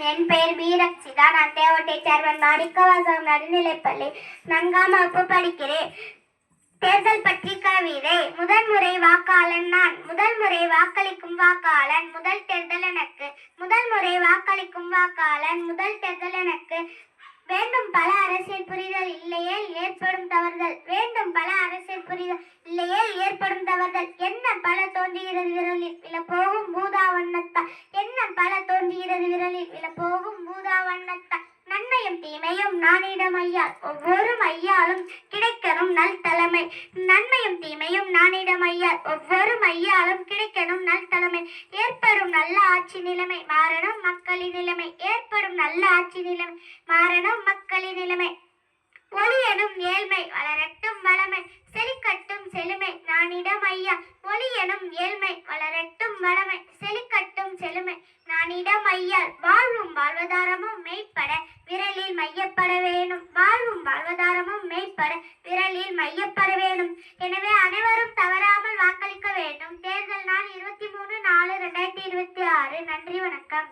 என் பெயர் வீரக்ஷிதா. நான் தேவட்டை சேர்மன் மாணிக்கவாசகம் நடுநிலைப்பள்ளி 4ஆம் வகுப்பு படிக்கிறேன். தேர்தல் பற்றி கவிதை. முதல் முறை வாக்காளன் நான், முதல் முறை வாக்களிக்கும் வாக்காளன், முதல் தேர்தல் எனக்கு, முதல் முறை வாக்களிக்கும் வாக்காளன், முதல் தேர்தல் எனக்கு. வேண்டும் பல அரசியல் புரிதல், இல்லையேல் ஏற்படும் தவறுதல், வேண்டும் பல அரசியல் புரிதல், இல்லையேல் ஏற்படும் தவறுதல். என்ன பல தோன்றுகிறது விரலில் விழப்போகும் பூதா வண்ணத்தால், என்ன பல தோன்றுகிறது விரலில் விழப்போகும் பூதா வண்ணத்தால். நன்மையும் தீமையும் நானிடம் ஐயால், ஒவ்வொரு மையாலும் கிடைக்கணும் நல் தலைமை. நன்மையும் தீமையும் நானிடம் ஐயால், ஒவ்வொரு மையாலும் கிடைக்கணும் நல் தலைமை. ஏற்படும் நல்ல ஆட்சி நிலைமை, மாறணும் மக்களின் நிலைமை. ஏற்படும் நல்ல ஆட்சி நிலைமை, மாறணும் மக்களின் நிலைமை. ஒளி எனும் ஏழ்மை, வளரட்டும் வளமை, செழிக்கட்டும் செழுமை நானிடம் ஐயா. ஒளி எனும் ஏழ்மை, வளரட்டும் வளமை, செழிக்கட்டும் செழுமை நானிடம் ஐயால். வாழ்வும் வாழ்வதாரமும் மெய்ப்பட விரலில் மையப்பட வேணும், வாழ்வும் வாழ்வதாரமும் மெய்ப்பட விரலில் மையப்பட வேணும். எனவே அனைவரும் தவறாமல் வாக்களிக்க வேண்டும். தேர்தல் நாள் 23/4/2026. நன்றி, வணக்கம்.